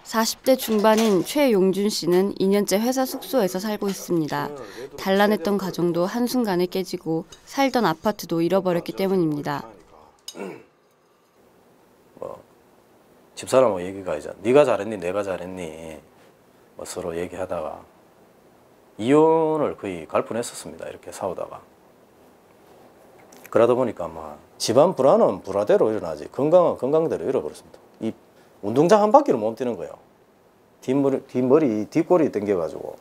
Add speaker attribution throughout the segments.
Speaker 1: 40대 중반인 최용준 씨는 2년째 회사 숙소에서 살고 있습니다. 단란했던 가정도 한순간에 깨지고 살던 아파트도 잃어버렸기 때문입니다.
Speaker 2: 집사람하고 얘기가 이제 네가 잘했니 내가 잘했니 서로 얘기하다가 이혼을 거의 갈 뻔했었습니다. 이렇게 싸우다가. 그러다 보니까 집안 불안은 불화대로 일어나지 건강은 건강대로 잃어버렸습니다. 이 운동장 한 바퀴를 못 뛰는 거예요. 뒷골이 당겨가지고.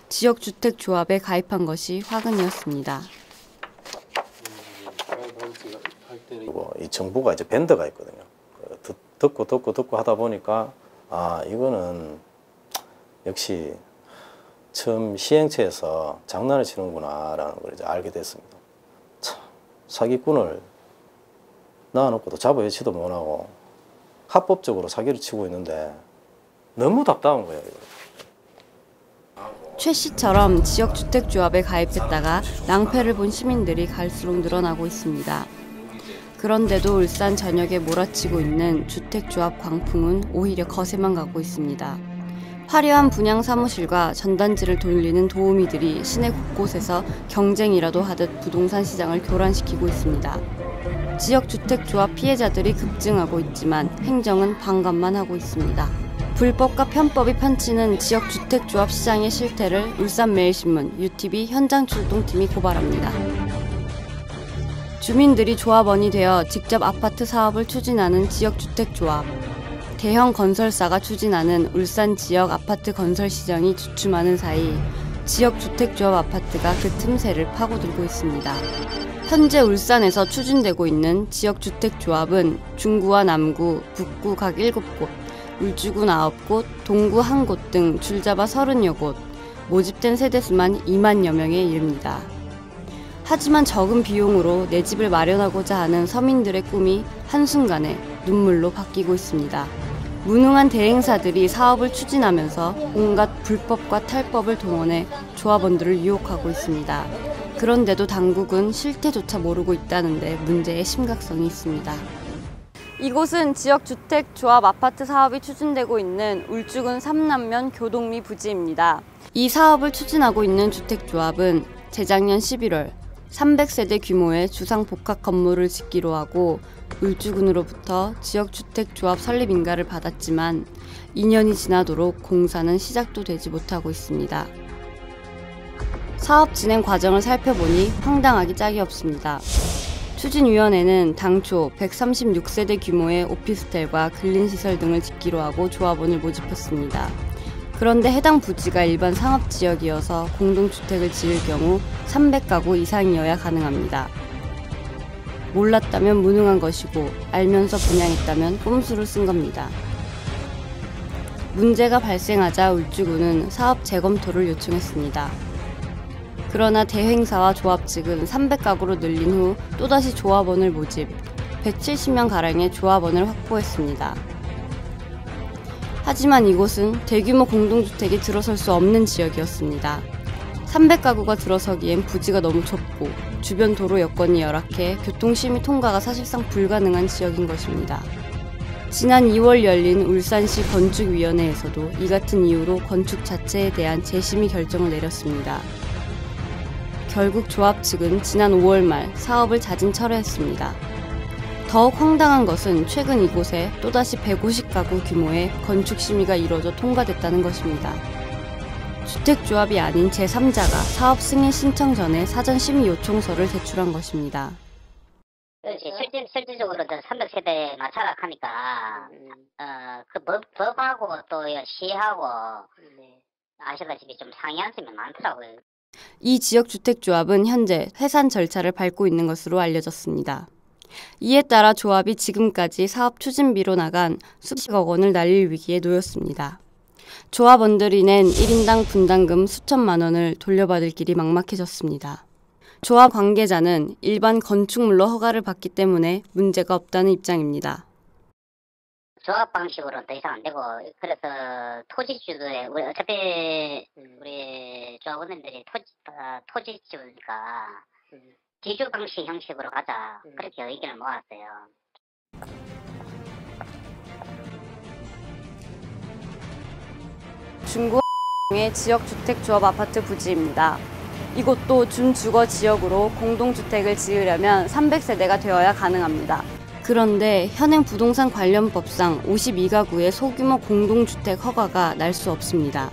Speaker 1: 지역주택조합에 가입한 것이 화근이었습니다.
Speaker 2: 그리고 이 정부가 이제 밴드가 있거든요. 듣고 하다 보니까 이거는 역시 처음 시행체에서 장난을 치는구나라는 걸 이제 알게 됐습니다. 참, 사기꾼을 낳아놓고도 잡아야지도 못하고 합법적으로 사기를 치고 있는데 너무 답답한 거예요.
Speaker 1: 최 씨처럼 지역주택조합에 가입했다가 낭패를 본 시민들이 갈수록 늘어나고 있습니다. 그런데도 울산 전역에 몰아치고 있는 주택조합 광풍은 오히려 거세만 가고 있습니다. 화려한 분양 사무실과 전단지를 돌리는 도우미들이 시내 곳곳에서 경쟁이라도 하듯 부동산 시장을 교란시키고 있습니다. 지역주택조합 피해자들이 급증하고 있지만 행정은 방관만 하고 있습니다. 불법과 편법이 펼치는 지역주택조합 시장의 실태를 울산매일신문, UTV 현장 출동팀이 고발합니다. 주민들이 조합원이 되어 직접 아파트 사업을 추진하는 지역주택조합. 대형 건설사가 추진하는 울산 지역 아파트 건설 시장이 주춤하는 사이 지역주택조합 아파트가 그 틈새를 파고들고 있습니다. 현재 울산에서 추진되고 있는 지역주택조합은 중구와 남구, 북구 각 7곳, 울주군 9곳, 동구 1곳 등 줄잡아 30여 곳, 모집된 세대수만 2만여 명에 이릅니다. 하지만 적은 비용으로 내 집을 마련하고자 하는 서민들의 꿈이 한순간에 눈물로 바뀌고 있습니다. 무능한 대행사들이 사업을 추진하면서 온갖 불법과 탈법을 동원해 조합원들을 유혹하고 있습니다. 그런데도 당국은 실태조차 모르고 있다는데 문제의 심각성이 있습니다. 이곳은 지역주택조합 아파트 사업이 추진되고 있는 울주군 삼남면 교동리 부지입니다. 이 사업을 추진하고 있는 주택조합은 재작년 11월 300세대 규모의 주상복합 건물을 짓기로 하고 울주군으로부터 지역주택조합 설립 인가를 받았지만 2년이 지나도록 공사는 시작도 되지 못하고 있습니다. 사업 진행 과정을 살펴보니 황당하기 짝이 없습니다. 추진위원회는 당초 136세대 규모의 오피스텔과 근린시설 등을 짓기로 하고 조합원을 모집했습니다. 그런데 해당 부지가 일반 상업지역이어서 공동주택을 지을 경우 300가구 이상이어야 가능합니다. 몰랐다면 무능한 것이고 알면서 분양했다면 꼼수를 쓴 겁니다. 문제가 발생하자 울주군은 사업 재검토를 요청했습니다. 그러나 대행사와 조합 측은 300가구로 늘린 후 또다시 조합원을 모집, 170명가량의 조합원을 확보했습니다. 하지만 이곳은 대규모 공동주택이 들어설 수 없는 지역이었습니다. 300가구가 들어서기엔 부지가 너무 좁고 주변 도로 여건이 열악해 교통심의 통과가 사실상 불가능한 지역인 것입니다. 지난 2월 열린 울산시 건축위원회에서도 이 같은 이유로 건축 자체에 대한 재심의 결정을 내렸습니다. 결국 조합 측은 지난 5월 말 사업을 자진 철회했습니다. 더욱 황당한 것은 최근 이곳에 또다시 150가구 규모의 건축 심의가 이뤄져 통과됐다는 것입니다. 주택조합이 아닌 제3자가 사업 승인 신청 전에 사전 심의 요청서를 제출한 것입니다.
Speaker 3: 실질적으로 300세대 착락하니까 그 법하고 또 시하고 아시다시피 좀 상이한 점이 많더라고요.
Speaker 1: 이 지역주택조합은 현재 해산 절차를 밟고 있는 것으로 알려졌습니다. 이에 따라 조합이 지금까지 사업 추진비로 나간 수십억 원을 날릴 위기에 놓였습니다. 조합원들이 낸 1인당 분담금 수천만 원을 돌려받을 길이 막막해졌습니다. 조합 관계자는 일반 건축물로 허가를 받기 때문에 문제가 없다는 입장입니다.
Speaker 3: 조합 방식으로는 더 이상 안 되고, 그래서 토지주들의 어차피 우리 조합원들이 토지주니까 지주 방식 형식으로 가자, 그렇게 의견을 모았어요.
Speaker 1: 중구의 지역주택조합 아파트 부지입니다. 이곳도 준주거 지역으로 공동주택을 지으려면 300세대가 되어야 가능합니다. 그런데 현행 부동산 관련 법상 52가구의 소규모 공동주택 허가가 날 수 없습니다.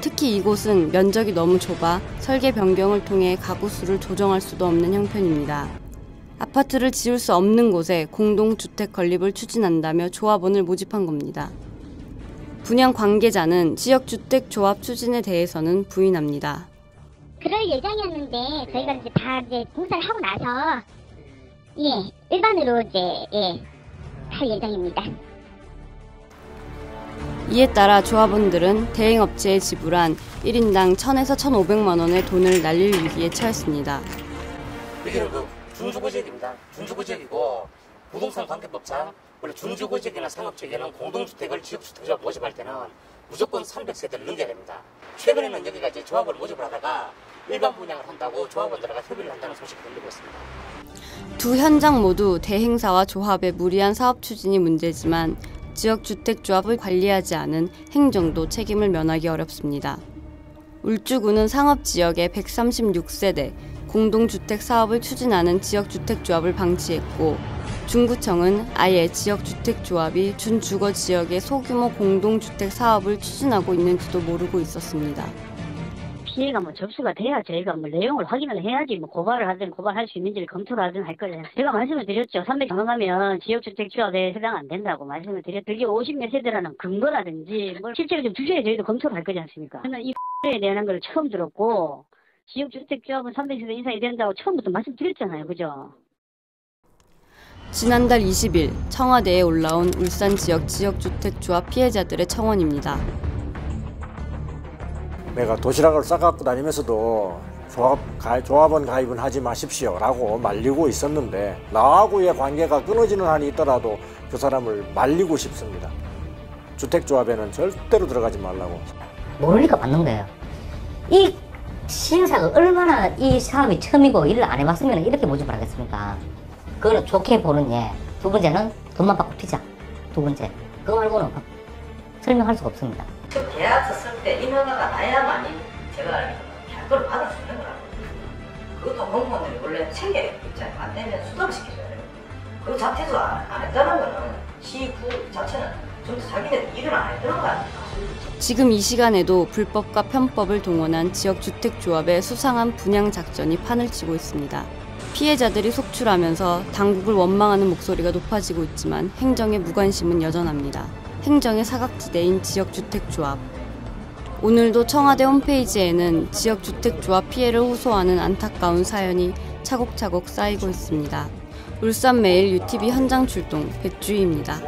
Speaker 1: 특히 이곳은 면적이 너무 좁아 설계 변경을 통해 가구 수를 조정할 수도 없는 형편입니다. 아파트를 지을 수 없는 곳에 공동주택 건립을 추진한다며 조합원을 모집한 겁니다. 분양 관계자는 지역주택조합 추진에 대해서는 부인합니다.
Speaker 4: 그럴 예정이었는데 저희가 이제 다 공사를 하고 나서 일반으로 할 예정입니다.
Speaker 1: 이에 따라 조합원들은 대행업체에 지불한 1인당 1,000에서 1,500만 원의 돈을 날릴 위기에 처했습니다.
Speaker 5: 여기는 준주거지역입니다. 준주거지역이고 부동산 관계법상 원래 준주거지역이나 상업지역에는 공동주택을 지역주택조합 모집할 때는 무조건 300세대를 넘겨야 됩니다. 최근에는 여기가 이제 조합을 모집을 하다가 일반 분양을 한다고 조합원들과 협의를 한다는 소식이 들리고 있습니다.
Speaker 1: 두 현장 모두 대행사와 조합의 무리한 사업 추진이 문제지만 지역주택조합을 관리하지 않은 행정도 책임을 면하기 어렵습니다. 울주군은 상업지역에 136세대 공동주택 사업을 추진하는 지역주택조합을 방치했고 중구청은 아예 지역주택조합이 준주거 지역의 소규모 공동주택 사업을 추진하고 있는지도 모르고 있었습니다.
Speaker 6: 피해가 접수가 돼야 저희가 내용을 확인을 해야지 고발을 하든 고발할 수 있는지를 검토를 하든 할 거예요. 제가 말씀을 드렸죠. 300 넘어가면 지역주택조합에 해당 안 된다고 말씀을 드렸죠. 그게 50몇 세대라는 근거라든지 실제로 좀 주제에 저희도 검토를 할 거지 않습니까? 저는 이 에 대한 걸 처음 들었고 지역주택조합은 300세대 이상이 된다고 처음부터 말씀드렸잖아요. 그죠?
Speaker 1: 지난달 20일 청와대에 올라온 울산 지역 지역주택조합 피해자들의 청원입니다.
Speaker 7: 내가 도시락을 싸갖고 다니면서도 조합원 가입은 하지 마십시오 라고 말리고 있었는데 나하고의 관계가 끊어지는 한이 있더라도 그 사람을 말리고 싶습니다. 주택조합에는 절대로 들어가지 말라고.
Speaker 8: 모르니까 받는 거예요. 이 시행사가 얼마나 이 사업이 처음이고 일을 안 해봤으면 이렇게 모집을 하겠습니까? 그거는 좋게 보는 예. 두 번째는 돈만 받고 튀자. 두 번째. 그거 말고는 설명할 수가 없습니다.
Speaker 9: 계약서 쓸 때 인허가가 나야만이 제가 알기로는 계약서를 받을 수 있는 거라고. 그것도 공무원들이 원래 챙겨야 있잖아요. 안 되면 수당시켜줘야 돼요. 그 자체도 안 했다는 거는 시구 자체는 좀 자기네 일을 안 했다는 거 아닙니까?
Speaker 1: 지금 이 시간에도 불법과 편법을 동원한 지역주택조합의 수상한 분양 작전이 판을 치고 있습니다. 피해자들이 속출하면서 당국을 원망하는 목소리가 높아지고 있지만 행정의 무관심은 여전합니다. 행정의 사각지대인 지역주택조합. 오늘도 청와대 홈페이지에는 지역주택조합 피해를 호소하는 안타까운 사연이 차곡차곡 쌓이고 있습니다. 울산매일 UTV 현장 출동 백주희입니다.